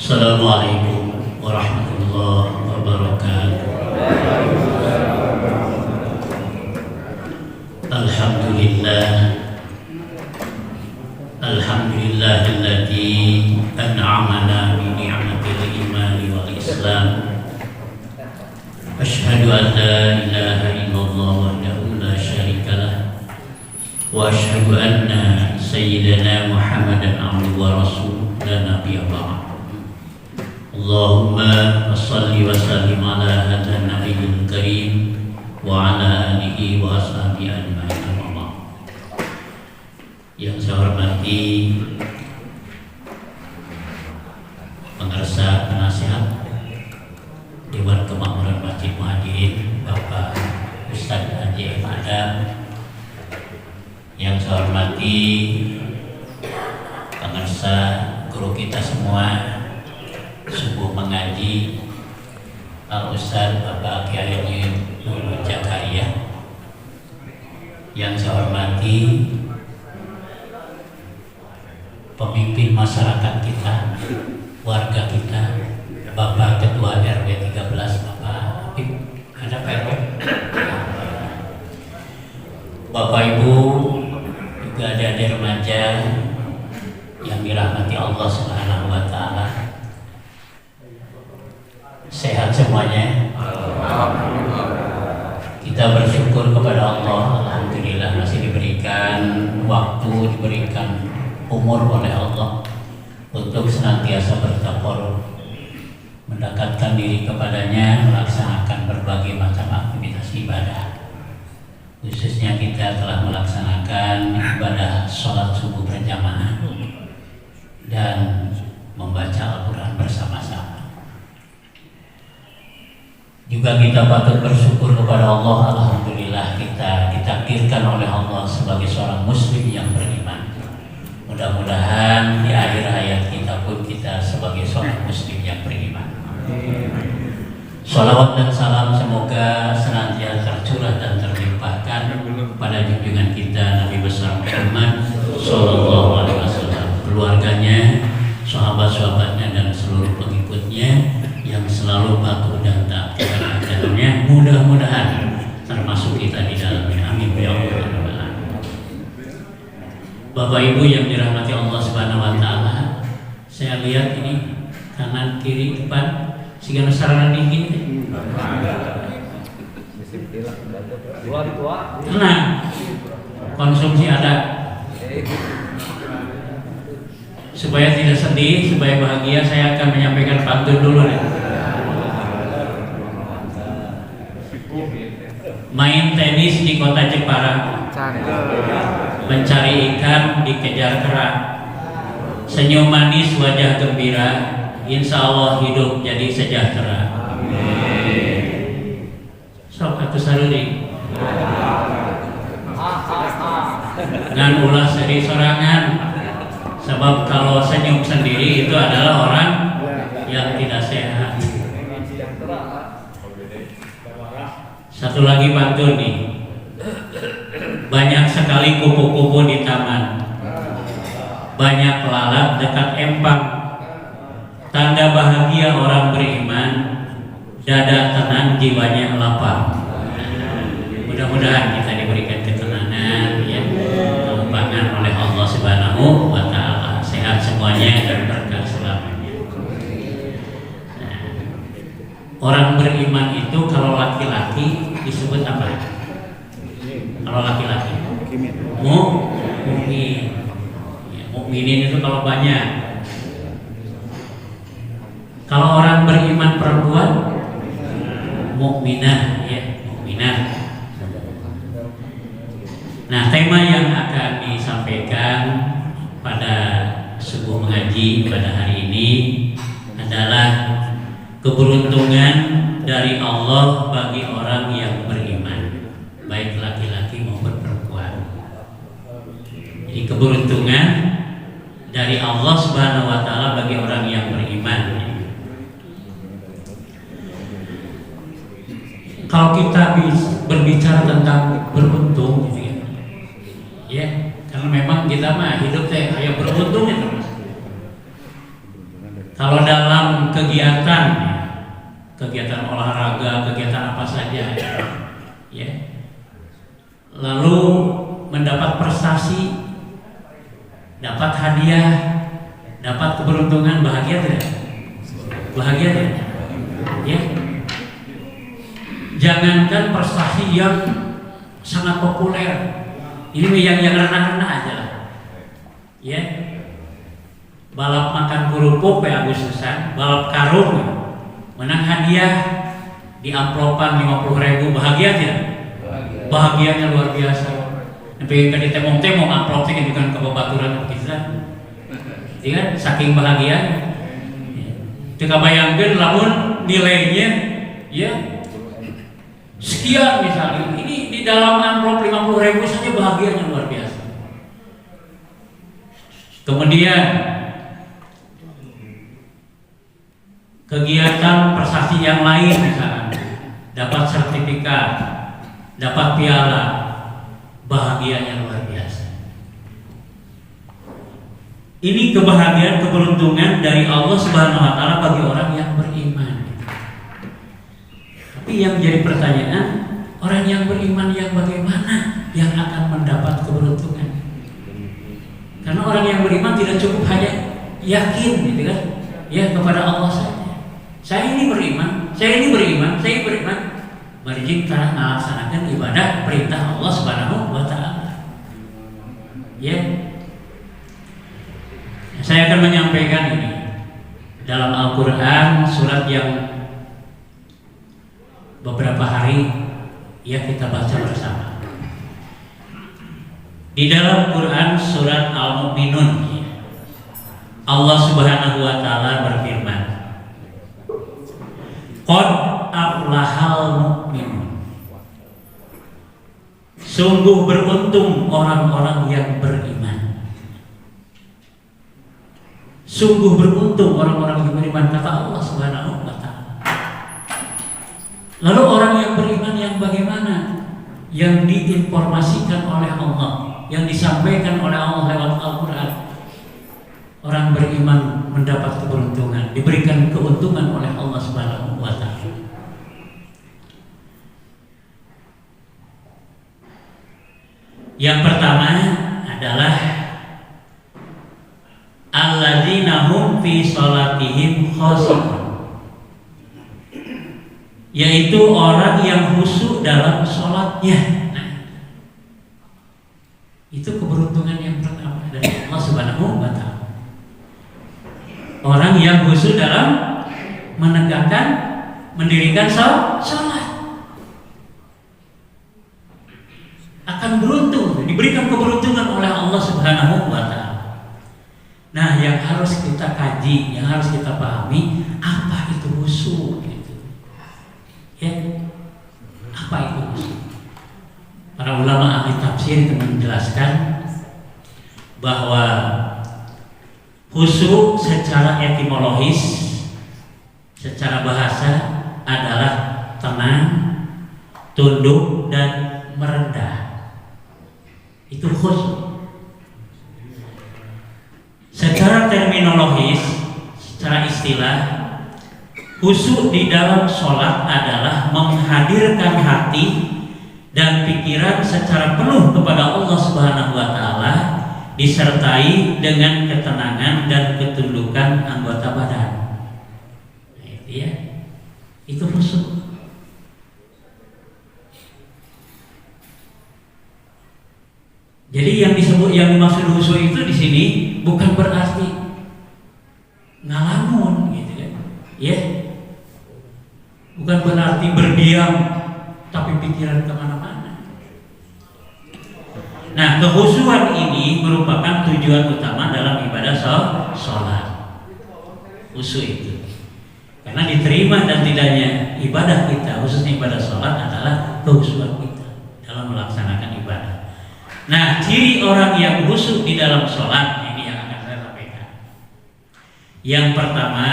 Assalamualaikum warahmatullahi wabarakatuh. Alhamdulillah, alhamdulillahilladzi an'amana bi ni'matil imani wal islam. Asyhadu an la ilaha illallah wahdahu la syarikalah wa asyhadu anna sayyidana Muhammadan abduhu wa rasuluhu la nabiyya ba'd. Allahumma shalli wa sallim ala hadzal nabiyil karim wa ala alihi wa ashabihi ajma'in. Yang saya hormati pengarsa penasihat Dewan Kemakmuran Masjid Muhajirin Bapak Ustadz Haji Adam, yang saya hormati pengarsa guru kita semua subuh mengaji Al Ustadz Bapak Kiai Nur Zakaria, yang saya hormati pemimpin masyarakat kita, warga kita, Bapak Ketua RW 13, Bapak Habib, ada Pak RW, Bapak Ibu, juga ada remaja yang dirahmati Allah Subhanahu wa Ta'ala. Sehat semuanya. Kita bersyukur kepada Allah, alhamdulillah masih diberikan waktu, diberikan umur oleh Allah untuk senantiasa bertakwa, mendekatkan diri kepadanya, melaksanakan berbagai macam aktivitas ibadah. Khususnya kita telah melaksanakan ibadah sholat subuh berjamaah dan membaca Al-Quran bersama-sama. Juga kita patut bersyukur kepada Allah, alhamdulillah kita ditakdirkan oleh Allah sebagai seorang muslim yang beriman. Mudah-mudahan di akhir hayat kita pun kita sebagai seorang muslim yang beriman. Shalawat dan salam semoga senantiasa tercurah dan terlimpahkan pada junjungan kita Nabi besar Muhammad Sallallahu Alaihi Wasallam, keluarganya, sahabat-sahabatnya dan seluruh pengikutnya yang selalu patuh dan taat kepada ajarannya. Mudah-mudahan termasuk kita di dalamnya. Amin ya Allah. Bapak Ibu yang dirahmati Allah Subhanahu wa Ta'ala, saya lihat ini kanan kiri depan segala sarana dingin. Tenang, konsumsi ada, supaya tidak sedih, supaya bahagia. Saya akan menyampaikan pantun dulu nih. Main tenis di kota Jepara, mencari ikan dikejar kera, senyum manis wajah gembira, insya Allah hidup jadi sejahtera. Sok atuh sareuring ngan ulah seri sorangan, sebab kalau senyum sendiri itu adalah orang yang tidak sehat. Satu lagi pantun nih. Banyak sekali kupu-kupu di taman, banyak lalat dekat empang, tanda bahagia orang beriman, dada tenang jiwanya lapang. Mudah-mudahan kita diberikan ketenangan, ya, kelempangan oleh Allah Subhanahu wa Ta'ala, sehat semuanya dan berkah selamanya. Nah, orang beriman itu kalau laki-laki disebut apa? Kalau laki-laki mukmin, ya, mukminin itu kalau banyak. Kalau orang beriman perempuan mukminah, ya, mukminah. Nah, tema yang akan disampaikan pada subuh mengaji pada hari ini adalah keberuntungan dari Allah bagi orang yang beriman, baik laki-laki maupun perempuan. Jadi keberuntungan dari Allah Subhanahu wa Ta'ala bagi orang yang beriman. Kalau kita berbicara tentang beruntung, gitu ya, karena memang kita mah hidup kayak beruntung ya, Kalau dalam kegiatan olahraga, kegiatan apa saja, ya, lalu mendapat prestasi, dapat hadiah, dapat keberuntungan, bahagia tidak? Bahagia tidak? Ya. Jangankan prestasi yang sangat populer, ini yang rendah-rendah aja lah. Ya. Balap makan kerupuk Agustusan, balap karung, menang hadiah di amplopan 50.000, bahagia tidak? Bahagianya luar biasa. Tapi tadi temong-temong amplopnya gitu kan, kebabaturan kita. Iya, saking bahagia. Kita bayangkan lamun nilainya ya sekian misalnya. Ini di dalam amplop 50.000 saja bahagianya luar biasa. Kemudian kegiatan prestasi yang lain misalnya, dapat sertifikat, dapat piala, bahagianya luar biasa. Ini kebahagiaan, keberuntungan dari Allah Subhanahu wa taala bagi orang yang beriman. Tapi yang jadi pertanyaan, orang yang beriman yang bagaimana yang akan mendapat keberuntungan? Karena orang yang beriman tidak cukup hanya yakin gitu kan, ya kepada Allah saja. Saya ini beriman, saya beriman. Mari kita melaksanakan ibadah perintah Allah Subhanahu wa taala. Ya. Saya akan menyampaikan ini dalam Al-Qur'an, surat yang beberapa hari ya kita baca bersama. Di dalam Quran surat Al-Mu'minun, Allah Subhanahu wa taala berfirman, Qad aflahal mu'minun. Sungguh beruntung orang-orang yang beriman. Sungguh beruntung orang-orang yang beriman, kata Allah Subhanahu wa taala. Lalu orang yang beriman yang bagaimana? Yang diinformasikan oleh Allah, yang disampaikan oleh Allah lewat Al-Qur'an. Orang beriman mendapat keberuntungan, diberikan keuntungan oleh Allah Subhanahu wa taala. Yang pertama adalah alladzina hum fi shalatihim khashi'un, yaitu orang yang khusyuk dalam sholatnya. Nah, itu keberuntungan yang pertama dari Allah Subhanahu wa taala. Orang yang khusyuk dalam menegakkan, mendirikan sholat akan beruntung, diberikan keberuntungan oleh Allah Subhanahu wa taala. Nah, yang harus kita kaji, yang harus kita pahami, apa itu khusyuk gitu. Ya, apa itu khusyuk? Para ulama ahli tafsir menjelaskan bahwa khusyuk secara etimologis, secara bahasa adalah tenang, tunduk dan merendah. Itu khusyuk. Secara terminologis, secara istilah, khusyuk di dalam sholat adalah menghadirkan hati dan pikiran secara penuh kepada Allah Subhanahu wa taala, disertai dengan ketenangan dan ketundukan anggota badan. Nah, itu ya. Itu khusyuk. Jadi yang dimaksud khusyuk itu di sini bukan berarti ngalamun gitu kan. Ya. Bukan berarti berdiam tapi pikiran kemana-mana. Nah, kekhusyuan ini merupakan tujuan utama dalam ibadah sholat. Khusyuk itu. Karena diterima dan tidaknya ibadah kita, khususnya ibadah sholat, adalah kekhusyuan kita dalam melaksanakan ibadah. Nah, ciri orang yang khusyuk di dalam sholat ini yang akan saya sampaikan. Yang pertama,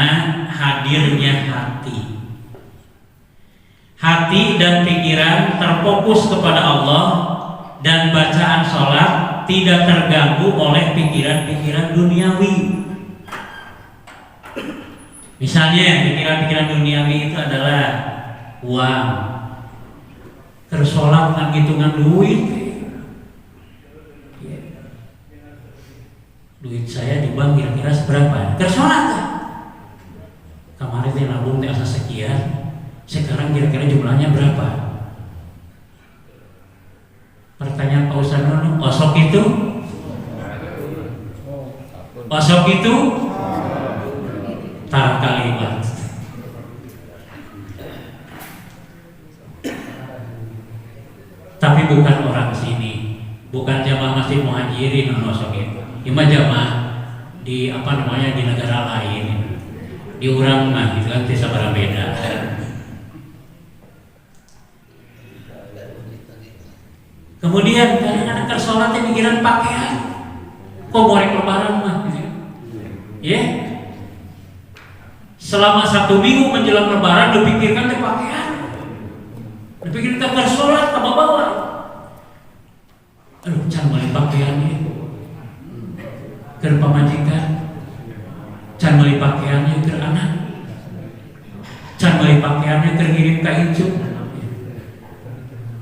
hadirnya hati. Hati dan pikiran terfokus kepada Allah, dan bacaan sholat tidak terganggu oleh pikiran-pikiran duniawi. Misalnya pikiran-pikiran duniawi itu adalah uang, kersolat dengan hitungan duit. Duit saya di bank kira-kira seberapa? Kersolat kan? Kemarin dia nabung di asas sekian, sekarang kira-kira jumlahnya berapa? Pertanyaan Pak Ustaz Nunu, osok itu? Osok itu? Tak kalimat. Tapi bukan orang sini, bukan jamaah Masjid Muhajirin osok itu. Ima jamaah di di negara lain, di urang mah itu kan tidak berbeda. Kemudian kadang-kadang kersolatnya mikiran pakaian, kok goreng lebaran mah, ya? Selama 1 minggu menjelang lebaran dipikirkan teh pakaian, dipikirkan kersolat ke bawah. Aduh, can beli pakaiannya, ke pamajikan, can beli pakaiannya ke anak, can beli pakaiannya terkirim ke hijau.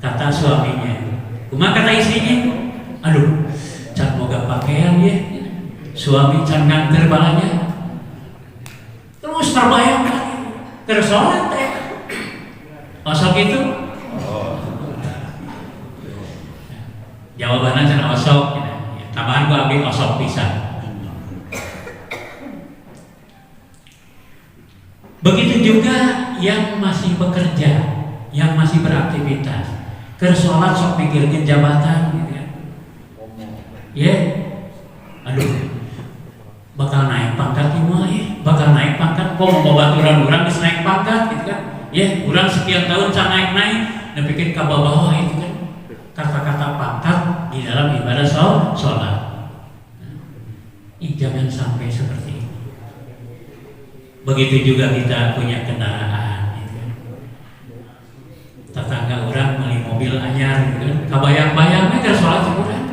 Kata suaminya, kumaha kata istrinya, aduh, can boga pakaian ya, suami can nganter balanya. Terus terbayangkan kersolat teh, osok itu? Jawabannya cina osok, tambahan gua ambil osok pisah. Begitu juga yang masih bekerja, yang masih beraktivitas, kersolat sok pikirnya jabatan, gitu ya. Ya, aduh, bakal naik pangkat bakal naik pangkat, kok mau baturan orang bisa naik pangkat, gitu kan? Ya, orang sekian tahun can naik, dan pikir ke bawah itu kan, kata-kata pangkat di dalam ibadah sholat. Jangan sampai seperti itu. Begitu juga kita punya kendaraan, gitu kan? Tetangga orang beli mobil anyar, gitu kan? Kabayang-bayangnya kan sholat orang.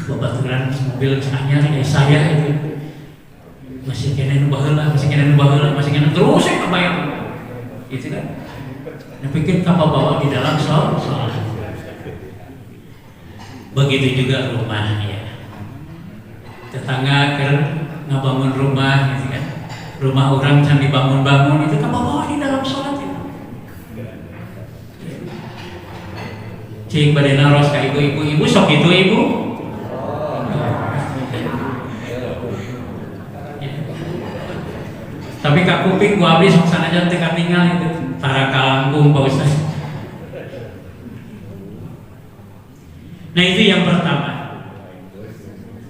Babaturan mobil anyar kayak saya itu. Masih kena nubaheula, masih kena terus saya kebayang. Gitu kan? Nah, pikir kapal bawa di dalam sholat. Begitu juga rumah ya. Tetangga ngabangun rumah, gitu kan? Rumah orang can dibangun-bangun itu kapal bawa di dalam sholat itu. Cing badai naros ka ibu-ibu sok itu ibu. Tapi kak kuping gua habis sana aja teka tinggal itu para kalangkung Pak Ustaz. Nah itu yang pertama.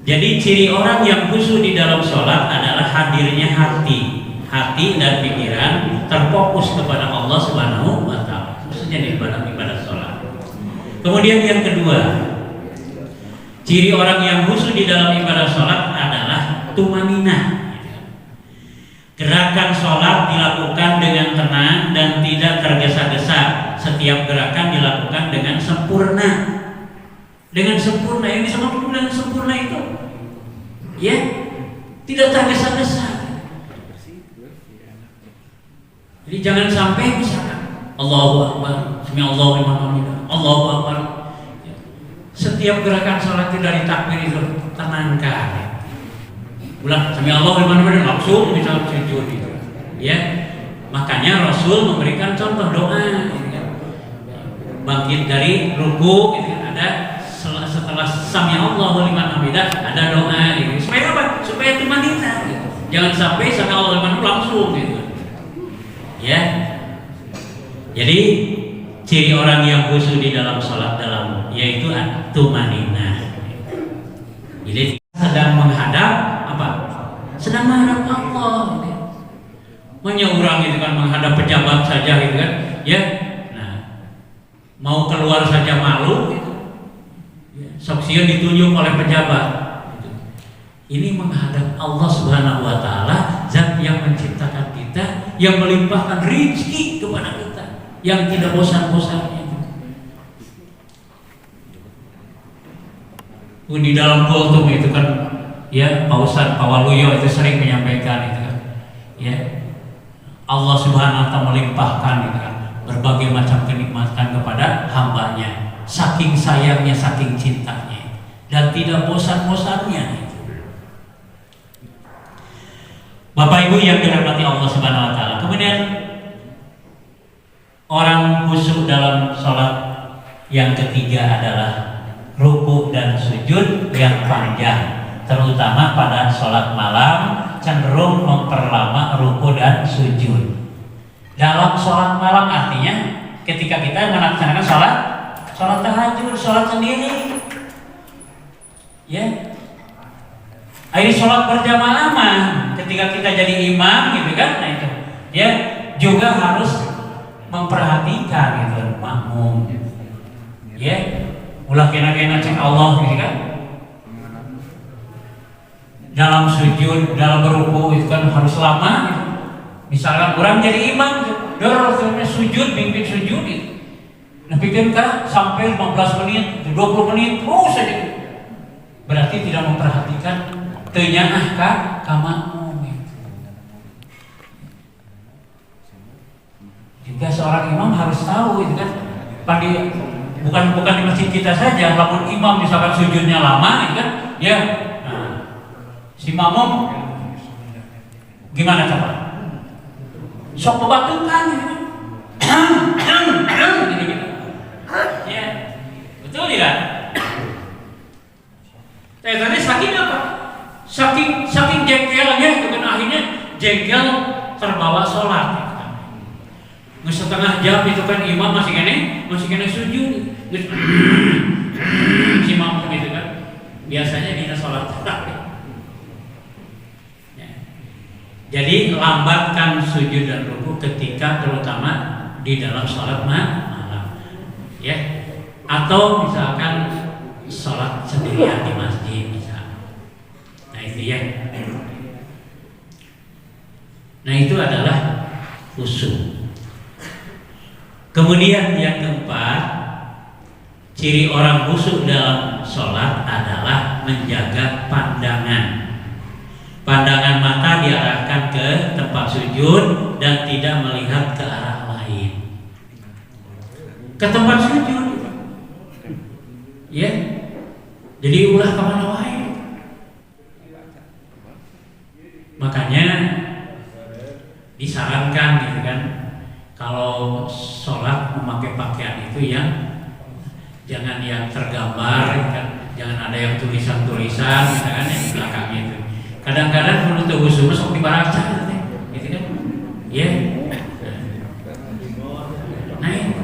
Jadi ciri orang yang khusyuk di dalam sholat adalah hadirnya hati dan pikiran terfokus kepada Allah Subhanahu wa Ta'ala, khususnya di ibadah sholat. Kemudian yang kedua, ciri orang yang khusyuk di dalam ibadah sholat adalah tumaninah. Gerakan sholat dilakukan dengan tenang dan tidak tergesa-gesa. Setiap gerakan dilakukan dengan sempurna. Dengan sempurna, yang disebut dengan sempurna itu, ya, tidak tergesa-gesa. Jadi jangan sampai misalkan Allahu Akbar, Bismillah, Allahu Akbar. Setiap gerakan sholat itu dari takbir itu tenangkan. Ulah sami Allah langsung bisa sujud gitu. Ya. Makanya Rasul memberikan contoh doa gitu kan. Bangkit dari ruku gitu kan, ada setelah sami Allahu liman hamidah ada doa gitu. Supaya apa? Supaya tumanina gitu. Jangan sampai sami Allahu liman langsung gitu. Ya. Jadi ciri orang yang khusyuk di dalam salat yaitu tumanina. Jadi sedang menghadap sedang menghadap Allah gitu. Orang itu kan menghadap pejabat saja gitu kan ya, nah mau keluar saja malu gitu ya, saksian ditunjuk oleh pejabat gitu. Ini menghadap Allah Subhanahu wa Ta'ala, zat yang menciptakan kita, yang melimpahkan rezeki kepada kita, yang tidak bosan-bosannya. Di dalam kultum itu kan ya, Pak Ustaz Pak Waluyo itu sering menyampaikan itu kan, Ya, Allah Subhanahu wa taala melimpahkan gitu kan, berbagai macam kenikmatan kepada hambanya, saking sayangnya, saking cintanya, dan tidak bosan-bosannya. Bapak Ibu yang dirahmati Allah Subhanahu wa taala. Kemudian orang khusyuk dalam sholat yang ketiga adalah ruku dan sujud yang panjang, terutama pada sholat malam cenderung memperlama ruku dan sujud. Dalam sholat malam artinya ketika kita melaksanakan sholat tahajud, sholat sendiri, ya. Ini sholat berjamaah mah ketika kita jadi imam gitu kan, nah itu ya juga harus memperhatikan gitu makmum, ya ulah kena cek Allah gitu kan. Dalam sujud, dalam beruku itu kan harus lama gitu. Misalkan orang jadi imam dia harus sujud, pimpin sujud gitu. Nah pikinkah sampai 15 menit, 20 menit terus saja gitu. Berarti tidak memperhatikan tenyaah ka makmum gitu. Juga seorang imam harus tahu itu kan, bukan di masjid kita saja, walaupun imam misalkan sujudnya lama gitu kan, ya si makmum gimana coba? Sok pebatukan gitu. Gitu. Ya. Betul tidak? Tadi saking apa? Saking jengkelnya itu kan, akhirnya jengkel terbawa sholat. Setengah jam itu kan imam masih kena sujud. Si makmum itu kan biasanya kita sholat tarawih. Jadi lambatkan sujud dan ruku ketika terutama di dalam sholat malam, ya. Atau misalkan sholat sendirian di masjid misalnya. Nah itu ya. Nah itu adalah khusyuk. Kemudian yang keempat, ciri orang khusyuk dalam sholat adalah menjaga pandangan. Pandangan mata diarahkan ke tempat sujud dan tidak melihat ke arah lain. Ke tempat sujud, ya. Jadi ulah kemana wae. Makanya disarankan gitu kan, kalau sholat memakai pakaian itu yang jangan yang tergambar, kan? Jangan ada yang tulisan-tulisan, misalkan yang di belakangnya itu. Kadang-kadang menutup khusyuk sok dibaca gitu kan, ya. Nah,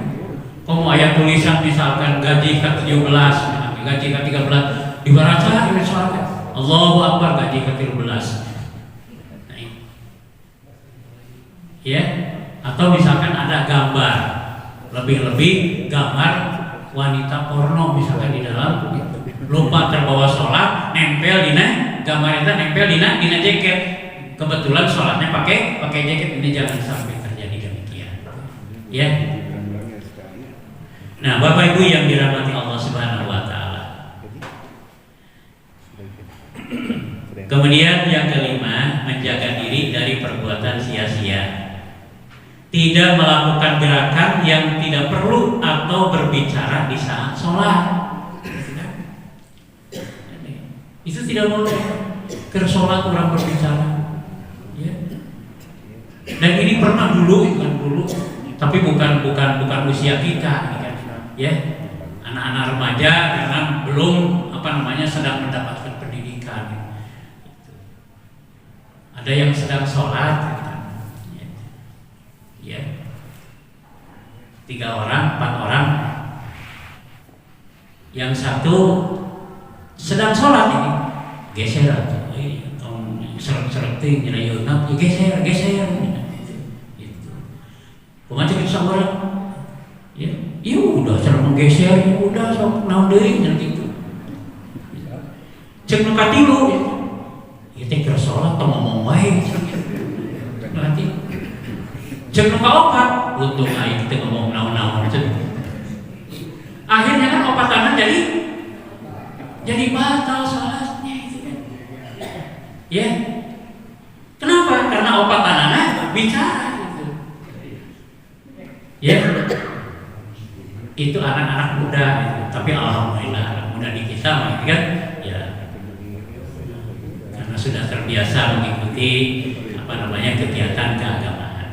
kamu ayat tulisan misalkan gaji ke-17, gaji ke-13 dibaca di sholat, Allahu Akbar gaji ke-13. Nah, ya. Atau misalkan ada gambar, lebih-lebih gambar wanita porno misalkan di dalam, lupa terbawa sholat, nempel di gambar itu nempel di jaket. Kebetulan sholatnya pakai jaket, ini jangan sampai terjadi demikian, ya. Nah, Bapak Ibu yang dirahmati Allah Subhanahu wa taala. Kemudian yang kelima, menjaga diri dari perbuatan sia-sia. Tidak melakukan gerakan yang tidak perlu atau berbicara di saat sholat. Itu tidak boleh. Sholat orang berbicara, ya. Dan ini pernah dulu, tapi bukan usia kita, ya. Anak-anak remaja karena belum sedang mendapatkan pendidikan. Ada yang sedang sholat, ya. 3 orang, 4 orang. Yang satu sedang sholat ini geser atau seret-seret nyelayeunap geser gitu. Kumaha cek sabar ya udah cara menggeser ya udah sok naon deui gitu. Cek nu katilu ieu teh keur salat tong ngomong wae. Berarti cek nu kaopat untung aing teh ngomong naon-naon cek. Akhirnya kan opatan jadi batal salatnya itu kan. Ya. Kenapa? Karena opatan Ya, itu anak-anak muda gitu. Tapi alhamdulillah anak muda di kita kan ya karena sudah terbiasa mengikuti kegiatan keagamaan.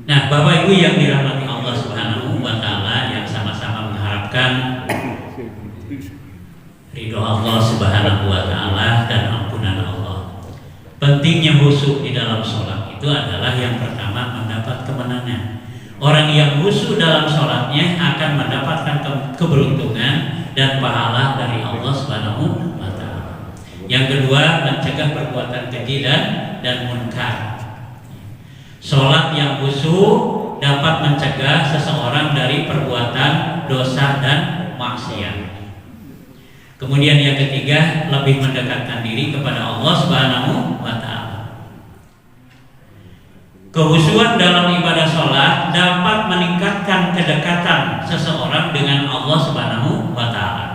Nah, Bapak Ibu yang dirahmati Allah Subhanahu wa taala, yang sama-sama mengharapkan ridho Allah Subhanahu wa taala dan ampunan Allah. Pentingnya khusyuk di dalam sholat itu adalah yang pertama mendapat kemenangan. Orang yang khusyuk dalam sholatnya akan mendapatkan keberuntungan dan pahala dari Allah Subhanahu wa taala. Yang kedua, mencegah perbuatan keji dan munkar. Sholat yang khusyuk dapat mencegah seseorang dari perbuatan dosa dan maksiat. Kemudian yang ketiga, lebih mendekatkan diri kepada Allah Subhanahu wa taala. Kekhusyuan dalam ibadah sholat dapat meningkatkan kedekatan seseorang dengan Allah Subhanahu wa taala.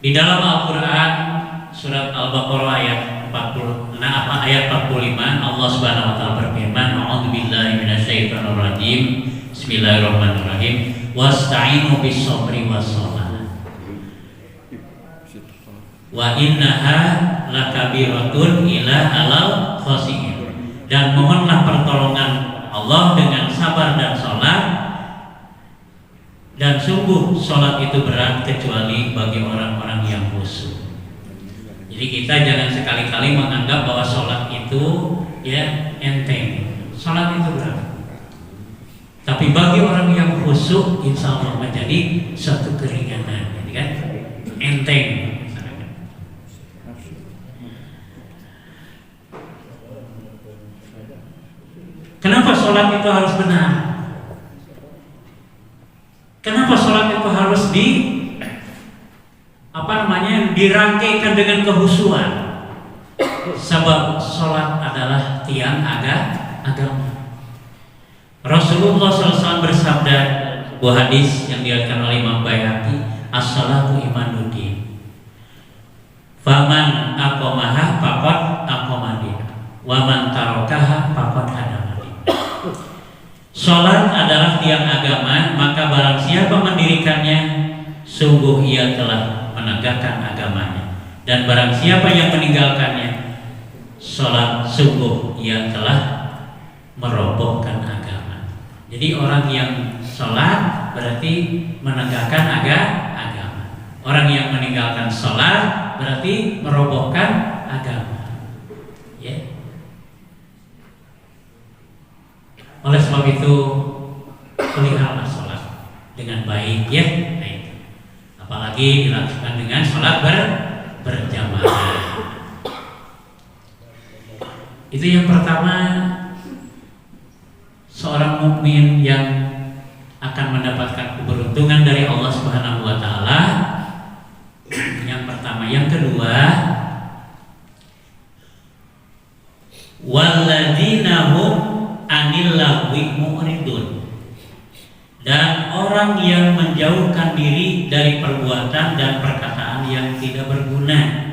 Di dalam Al-Qur'an surat Al-Baqarah ayat 45 Allah Subhanahu wa taala berfirman, "A'udzubillahi minasyaitonirrajim. Bismillahirrahmanirrahim. Wasta'inu bis-sabri was-shalah. Wa innaha lakabiratun ila alal khashiyin." Dan mohonlah pertolongan Allah dengan sabar dan sholat, dan sungguh sholat itu berat kecuali bagi orang-orang yang khusyuk. Jadi kita jangan sekali-kali menganggap bahwa sholat itu ya enteng. Sholat itu berat. Tapi bagi orang yang khusyuk, insya Allah menjadi suatu keringanan, kan? Enteng. Kenapa sholat itu harus benar? Kenapa sholat itu harus dirangkaikan dengan kehusuan? Sebab sholat adalah tiang agama. Rasulullah SAW bersabda, buah hadis yang diriwayatkan oleh Imam Baihaqi, as-salatu imanuddin. Faman aqamaha faqad aqamadin, wa man tarakaha faqad hadamadi. Salat adalah tiang agama, maka barang siapa mendirikannya, sungguh ia telah menegakkan agamanya. Dan barang siapa yang meninggalkannya, salat sungguh ia telah merobohkan agama. Jadi orang yang salat berarti menegakkan agama. Orang yang meninggalkan salat berarti merobohkan agama. Ya. Oleh sebab itu, peliharalah sholat dengan baik, ya. Apalagi dilakukan dengan sholat berjamaah. Itu yang pertama, seorang mukmin yang akan mendapatkan keberuntungan dari Allah Subhanahu wa taala. Yang pertama, yang kedua, walladzina hum anil lagwi mu'ridun, dan orang yang menjauhkan diri dari perbuatan dan perkataan yang tidak berguna.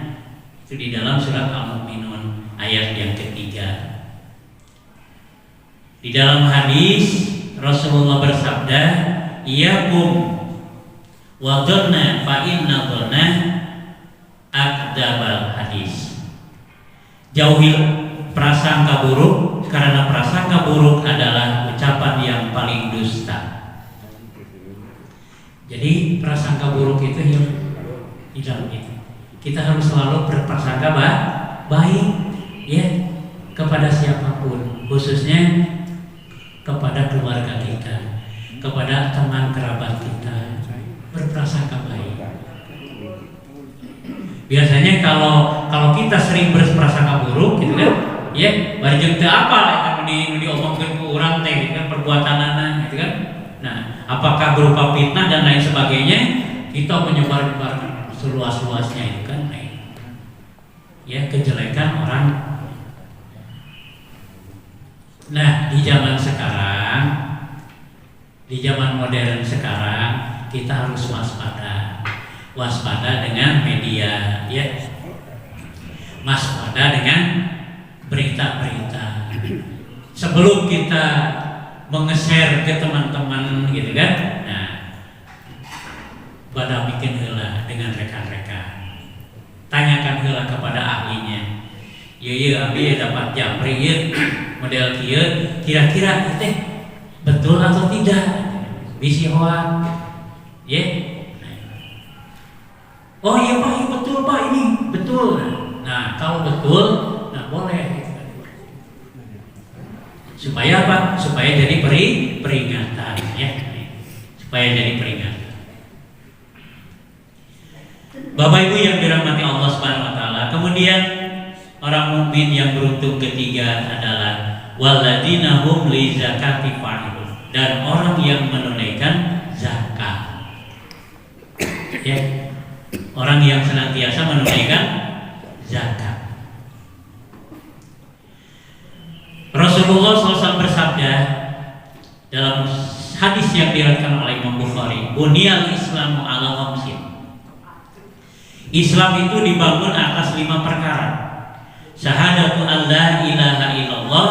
Itu di dalam surat Al-Mu'minun ayat yang ketiga. Di dalam hadis Rasulullah bersabda, "Iyakum wa dhanna fa inna dhanna akdzabal hadis." Jauhi prasangka buruk, karena prasangka buruk adalah ucapan yang paling dusta. Jadi prasangka buruk itu yang tidak itu. Kita harus selalu berprasangka baik, ya, kepada siapapun, khususnya kepada keluarga kita, kepada teman kerabat kita, berprasangka baik. Biasanya kalau kita sering berprasangka buruk, gitu kan, ya, bari jeung teu apa yang diomongkeun ku urang teh, kan, perbuatanana, gitu kan. Nah, apakah berupa fitnah dan lain sebagainya, kita menyebar-nyebarkan seluas-luasnya, itu kan, ya, kejelekan orang. Nah, di zaman sekarang, di zaman modern sekarang, kita harus waspada dengan media, ya, waspada dengan berita-berita. sebelum kita menge-share ke teman-teman gitu kan, nah pada bikin heula dengan rekan-rekan, tanyakan heula kepada ahlinya. Iya abi dapat japri model kieu, kira-kira teh betul atau tidak, bisi hoak ya. Oh iya pak, iya betul pak, ini betul. Nah kalau betul, nah boleh. Supaya apa? Supaya jadi peringatan ya. Supaya jadi peringatan. Bapak Ibu yang dirahmati Allah Subhanahu wa taala, kemudian orang mukmin yang beruntung ketiga adalah walladzina hum li zakati fa'ilun, dan orang yang menunaikan zakat. Ya. Orang yang senantiasa menunaikan zakat. Rasulullah SAW bersabda dalam hadis yang diriwayatkan oleh Imam Bukhari, "Bunyal Islamu ala khamsin." Islam itu dibangun atas 5 perkara. Syahadatu an la ilaha illallah,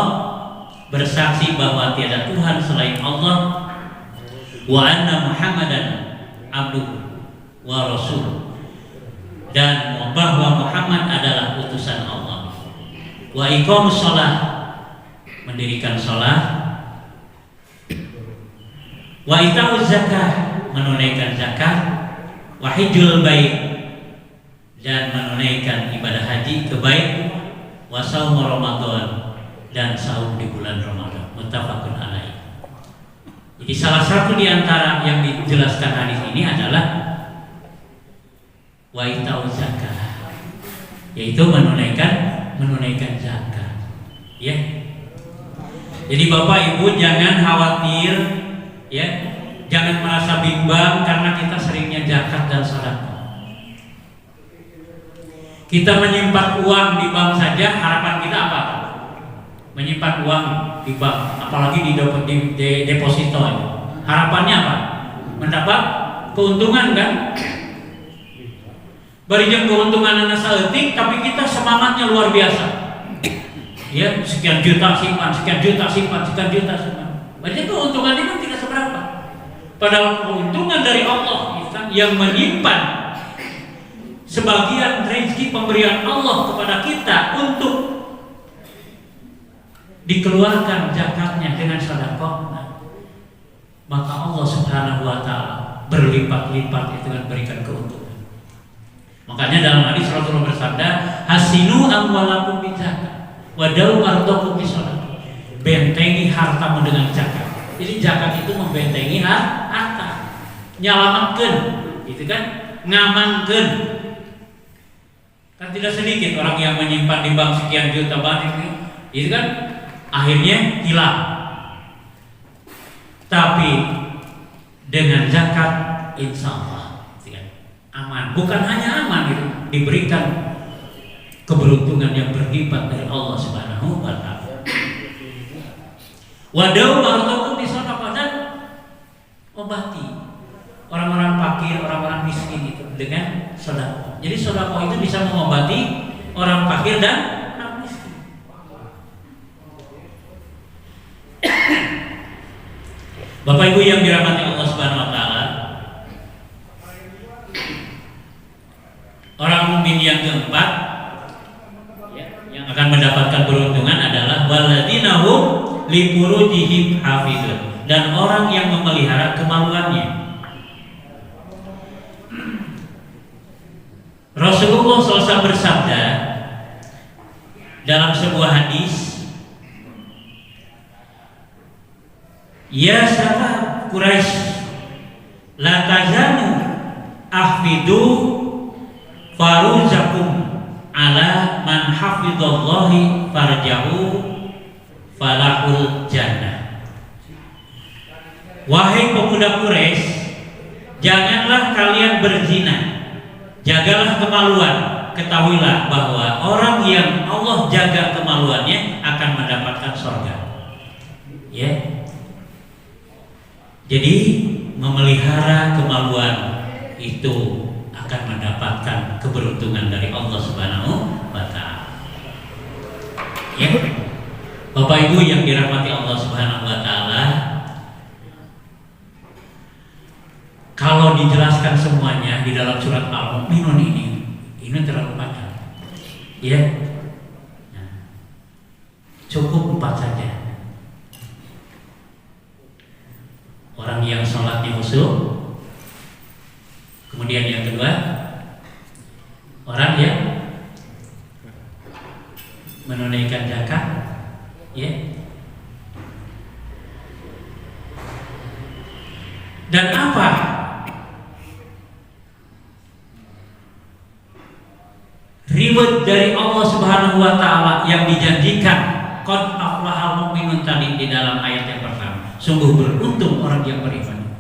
bersaksi bahwa tiada Tuhan selain Allah, wa anna Muhammadan abduhu wa rasuluh, dan bahwa Muhammad adalah utusan Allah. Wa iqamus shalah, mendirikan sholat. Wa ita'uz zakah, menunaikan zakat. Wa hijjul bait, dan menunaikan ibadah haji ke bait. Wa shaum Ramadan, dan saum di bulan Ramadan. Muttafaqun alaih. Jadi salah satu di antara yang dijelaskan hadis ini adalah wa ita'uz zakah, yaitu menunaikan zakat. Ya. Jadi Bapak Ibu jangan khawatir ya, jangan merasa bimbang karena kita seringnya zakat dan sedekah. Kita menyimpan uang di bank saja, harapan kita apa? Menyimpan uang di bank, apalagi di deposito. Harapannya apa? Mendapat keuntungan kan? Barijeng keuntungan anak saeutik, tapi kita semangatnya luar biasa. Ya, sekian juta simpan, sekian juta simpan, sekian juta simpan. Barijeng keuntungan itu tidak seberapa. Padahal keuntungan dari Allah yang menyimpan sebagian rezeki pemberian Allah kepada kita untuk dikeluarkan zakatnya dengan sedekah, maka Allah Subhanahu wa taala berlipat-lipat itu dan berikan keuntungan. Makanya dalam hadis Rasulullah bersabda, hasinu amwalakum bi zakat wa daw mardakum bi sadaqah. Bentengi hartamu dengan zakat. Jadi zakat itu membentengi harta, nyalamatkeun, gitu kan? Ngamankeun. Kan tidak sedikit orang yang menyimpan di bank sekian juta banyak, gitu kan? Akhirnya hilang. Tapi dengan zakat insya Allah aman. Bukan hanya aman, gitu, diberikan keberuntungan yang berlipat dari Allah Subhanahu wa taala. Wadau martakum bi sadaqah, dan obati orang-orang fakir, orang-orang miskin itu dengan sedekah. Jadi sedekah itu bisa mengobati orang fakir dan orang miskin. Bapak Ibu yang dirahmati Allah Subhanahu wa taala, orang mukmin yang keempat ya, yang akan mendapatkan keberuntungan adalah walladzina hum li furujihim hafizun, dan orang yang memelihara kemaluannya. Rasulullah SAW bersabda dalam sebuah hadis, ya sahabat Quraisy, la tazanu ahfidu faruzakum ala man hafizallahi farjahu falahul jannah. Wahai pemuda Quraisy, janganlah kalian berzina, jagalah kemaluan. Ketahuilah bahwa orang yang Allah jaga kemaluannya akan mendapatkan surga. Ya. Jadi memelihara kemaluan itu akan mendapatkan keberuntungan dari Allah Subhanahu wa taala. Ya. Bapak Ibu yang dirahmati Allah Subhanahu wa taala, kalau dijelaskan semuanya di dalam surat Al-Mu'minun ini terlalu panjang. Ya. Nah, cukup 4 saja. Orang yang sholatnya khusyuk. Kemudian yang kedua, orang yang menunaikan zakat, ya. Dan apa reward dari Allah Subhanahu wa taala yang dijanjikan qad aflahal mu'minun tadi di dalam ayat yang pertama. Sungguh beruntung orang yang beriman.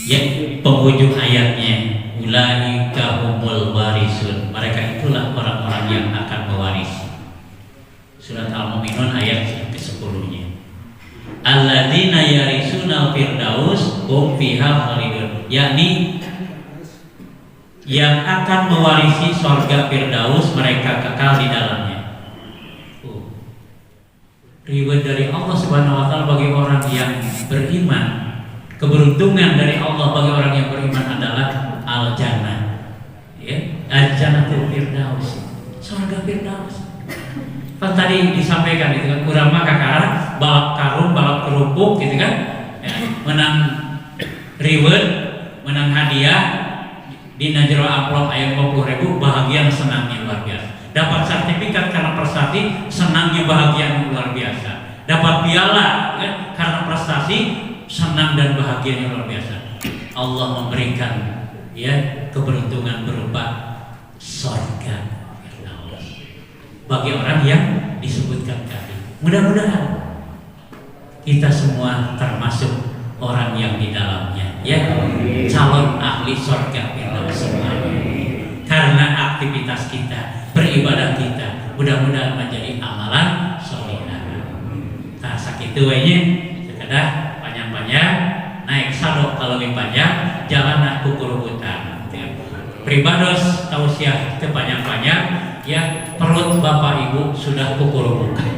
Ya, penghujung ayatnya ulaika humul warisun. Mereka itulah orang-orang yang akan mewarisi. Surat Al-Mu'minun ayat ke-10-nya. Alladzina yarisuna firdaus hum fiha khalidun. Yakni yang akan mewarisi surga Firdaus, mereka kekal di dalamnya. Reward dari Allah Subhanahu wa taala bagi orang yang beriman. Keberuntungan dari Allah bagi orang yang beriman adalah al-jannah. Ya, al-jannatul firdaus. Surga Firdaus. Kan tadi disampaikan itu kan urang mah kakara balap karung, balap kerupuk gitu kan. Ya, menang reward, menang hadiah di najro amplop ayat 50.000, bahagia senangnya luar biasa. Dapat sertifikat karena prestasi, senangnya bahagia luar biasa. Dapat piala kan, karena prestasi, senang dan bahagianya luar biasa. Allah memberikan ya keberuntungan berupa surga bagi orang yang disebutkan tadi. Mudah-mudahan kita semua termasuk orang yang di dalamnya, ya, calon ahli surga semuanya. Karena aktivitas kita, beribadah kita, mudah-mudahan menjadi amalan sholihah. Nah, sakitu we nya sekedah panjang-panjang naik sado kalau lebih panjang jalan ku kurubutan. Pribados tausiah teu panjang-panjang ya, perut Bapak Ibu sudah ku kurubukan.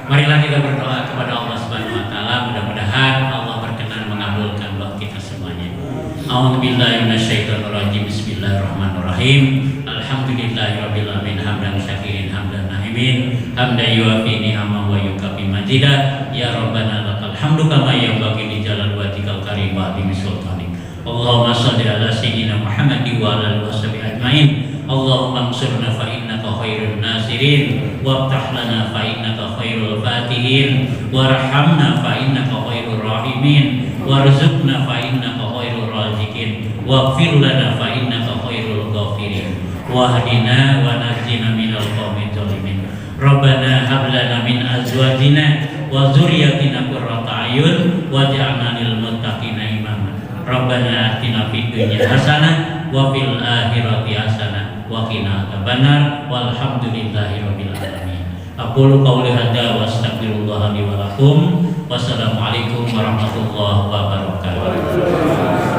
Marilah kita berdoa kepada Allah Subhanahu wa taala, mudah-mudahan Allah berkenan mengabulkan doa kita semuanya. A'udzubillahi minasyaitonirrajim. Bismillahirrahmanirrahim. Alhamdulillahirabbil alamin hamdan syakirin hamdan na'imin hamdan yuwafi ni'amahu wa yukafi majidah. Ya Rabbana lakal hamdu kama yanbaghi li jalali wajhikal karim wa azimi sultanik. Allahumma shalli ala sayyidina Muhammad wa ala alihi washabihi ajmain. Allahumma ansurna fa innaka khairun nasirin waftah lana fa innaka khairul fatihin warhamna fa innaka khairur rahimin warzuqna fa innaka khairur raziqin waghfir lana fa innaka khairul ghafirin wahdina wa najjina minal qaumil zalimin. Rabbana hab lana min azwajina wa dzurriyyatina qurrata a'yun waj'alna lil muttaqina imama. Rabbana atina fid dunya hasanah wa fil akhirati hasanah wa qina adzabannar walhamdulillahi rabbil alamin. Aqulu qouli hadza wa astaghfirullah li wa lakum. Wassalamualaikum warahmatullahi wabarakatuh.